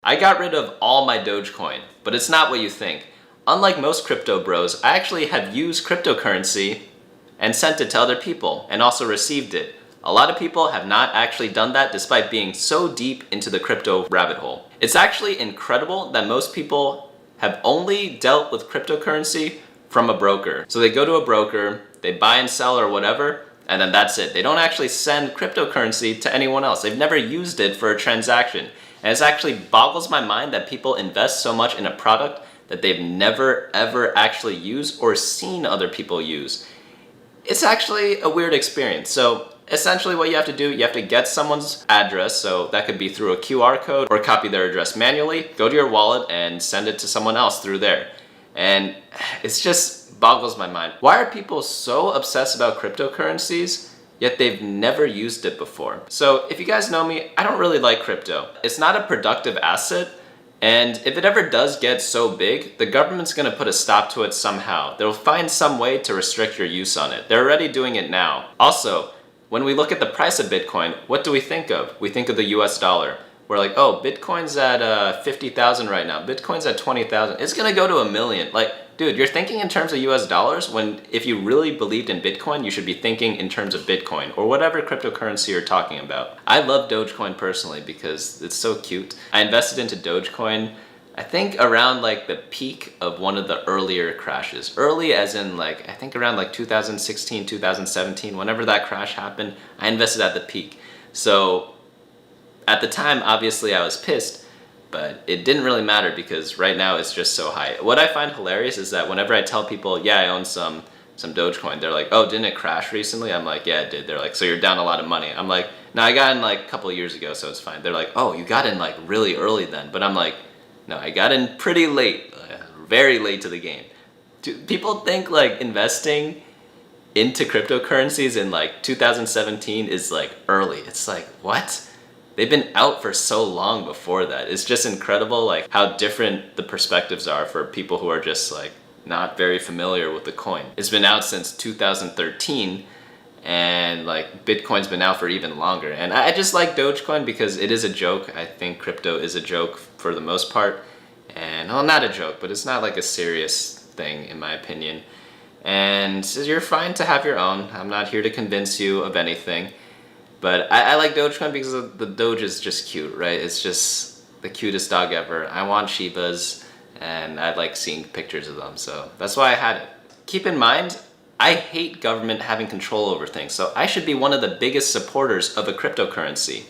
I got rid of all my Dogecoin, but it's not what you think. Unlike most crypto bros, I actually have used cryptocurrency and sent it to other people and also received it. A lot of people have not actually done that despite being so deep into the crypto rabbit hole. It's actually incredible that most people have only dealt with cryptocurrency from a broker. So they go to a broker, they buy and sell or whatever, and then that's it. They don't actually send cryptocurrency to anyone else. They've never used it for a transaction. And it actually boggles my mind that people invest so much in a product that they've never ever actually used or seen other people use. It's actually a weird experience. So essentially what you have to do, you have to get someone's address, so that could be through a QR code or copy their address manually, go to your wallet and send it to someone else through there. And it's just boggles my mind. Why are people so obsessed about cryptocurrencies, yet they've never used it before? So if you guys know me, I don't really like crypto. It's not a productive asset, and if it ever does get so big, the government's gonna put a stop to it somehow. They'll find some way to restrict your use on it. They're already doing it now. Also, when we look at the price of Bitcoin, what do we think of? We think of the US dollar. We're like, oh, Bitcoin's at 50,000 right now. Bitcoin's at 20,000. It's gonna go to 1 million. Like, dude, you're thinking in terms of US dollars when if you really believed in Bitcoin, you should be thinking in terms of Bitcoin or whatever cryptocurrency you're talking about. I love Dogecoin personally because it's so cute. I invested into Dogecoin, I think around like the peak of one of the earlier crashes. Early as in like, I think around like 2016, 2017, whenever that crash happened, I invested at the peak. So at the time, obviously I was pissed, but it didn't really matter because right now it's just so high. What I find hilarious is that whenever I tell people, yeah, I own some Dogecoin, they're like, oh, didn't it crash recently? I'm like, yeah, it did. They're like, so you're down a lot of money. I'm like, no, I got in like a couple of years ago, so it's fine. They're like, oh, you got in like really early then. But I'm like, no, I got in pretty late, very late to the game. People think like investing into cryptocurrencies in like 2017 is like early. It's like, what? They've been out for so long before that. It's just incredible like how different the perspectives are for people who are just like not very familiar with the coin. It's been out since 2013 and like Bitcoin's been out for even longer. And I just like Dogecoin because it is a joke. I think crypto is a joke for the most part. And well, not a joke, but it's not like a serious thing in my opinion. And you're fine to have your own. I'm not here to convince you of anything. But I like Dogecoin because the Doge is just cute, right? It's just the cutest dog ever. I want Shibas and I like seeing pictures of them, so that's why I had it. Keep in mind, I hate government having control over things, so I should be one of the biggest supporters of a cryptocurrency.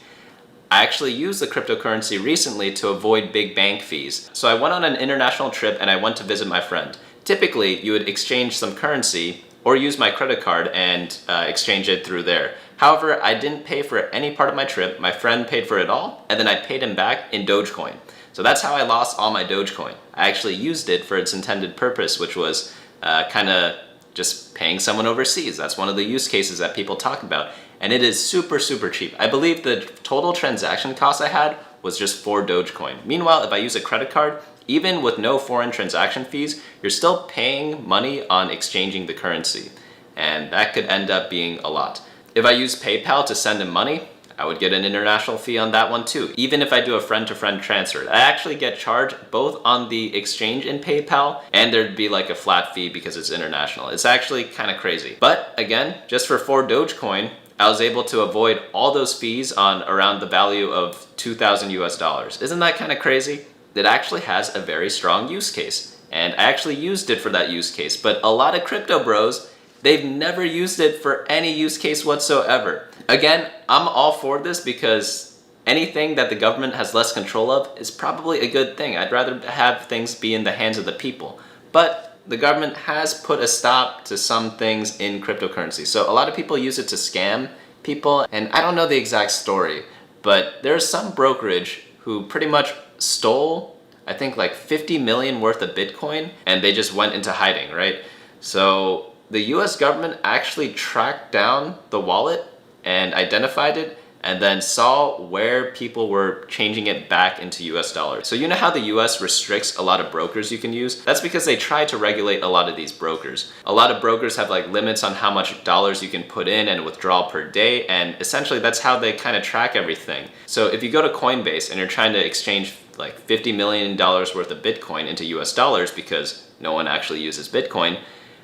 I actually used the cryptocurrency recently to avoid big bank fees. So I went on an international trip and I went to visit my friend. Typically, you would exchange some currency or use my credit card and exchange it through there. However, I didn't pay for any part of my trip. My friend paid for it all, and then I paid him back in Dogecoin. So that's how I lost all my Dogecoin. I actually used it for its intended purpose, which was kind of just paying someone overseas. That's one of the use cases that people talk about. And it is super, super cheap. I believe the total transaction cost I had was just 4 Dogecoin. Meanwhile, if I use a credit card, even with no foreign transaction fees, you're still paying money on exchanging the currency. And that could end up being a lot. If I use PayPal to send him money, I would get an international fee on that one too. Even if I do a friend-to-friend transfer, I actually get charged both on the exchange in PayPal and there'd be like a flat fee because it's international. It's actually kind of crazy. But again, just for 4 Dogecoin, I was able to avoid all those fees on around the value of 2,000 US dollars. Isn't that kind of crazy? It actually has a very strong use case. And I actually used it for that use case. But a lot of crypto bros, they've never used it for any use case whatsoever. Again, I'm all for this because anything that the government has less control of is probably a good thing. I'd rather have things be in the hands of the people. But the government has put a stop to some things in cryptocurrency. So a lot of people use it to scam people. And I don't know the exact story, but there's some brokerage who pretty much stole, I think like 50 million worth of Bitcoin and they just went into hiding, right? So the US government actually tracked down the wallet and identified it and then saw where people were changing it back into US dollars. So you know how the US restricts a lot of brokers you can use? That's because they try to regulate a lot of these brokers. A lot of brokers have like limits on how much dollars you can put in and withdraw per day, and essentially that's how they kind of track everything. So if you go to Coinbase and you're trying to exchange like $50 million worth of Bitcoin into US dollars because no one actually uses Bitcoin,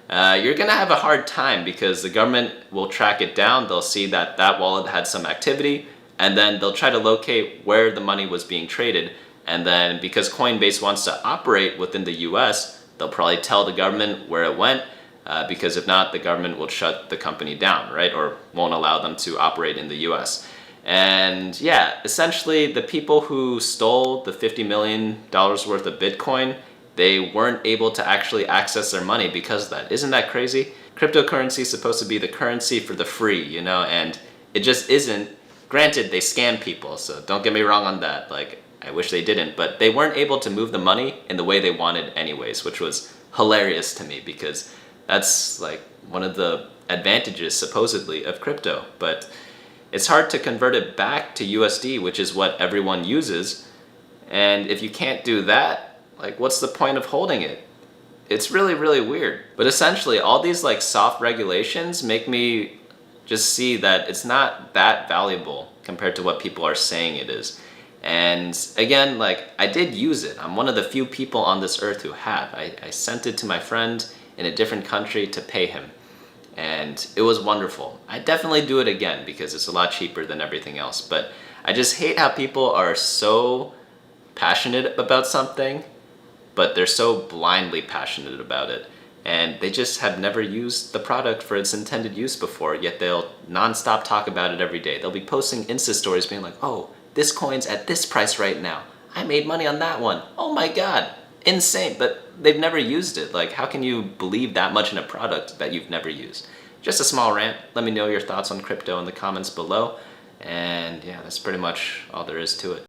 you're gonna have a hard time because the government will track it down. They'll see that that wallet had some activity, and then they'll try to locate where the money was being traded. And then because Coinbase wants to operate within the US, they'll probably tell the government where it went, because if not, the government will shut the company down, right? Or won't allow them to operate in the US. And yeah, essentially the people who stole the $50 million worth of Bitcoin, they weren't able to actually access their money because of that. Isn't that crazy? Cryptocurrency is supposed to be the currency for the free, you know, and it just isn't. Granted, they scam people, so don't get me wrong on that. Like, I wish they didn't, but they weren't able to move the money in the way they wanted anyways, which was hilarious to me because that's like one of the advantages supposedly of crypto. But it's hard to convert it back to USD, which is what everyone uses. And if you can't do that, like, what's the point of holding it? It's really, really weird. But essentially, all these like soft regulations make me just see that it's not that valuable compared to what people are saying it is. And again, like, I did use it. I'm one of the few people on this earth who have. I sent it to my friend in a different country to pay him. And it was wonderful. I definitely do it again because it's a lot cheaper than everything else. But I just hate how people are so passionate about something, but they're so blindly passionate about it. And they just have never used the product for its intended use before, yet they'll nonstop talk about it every day. They'll be posting Insta stories being like, oh, this coin's at this price right now. I made money on that one. Oh my God, insane. But they've never used it. Like, how can you believe that much in a product that you've never used? Just a small rant. Let me know your thoughts on crypto in the comments below. And yeah, that's pretty much all there is to it.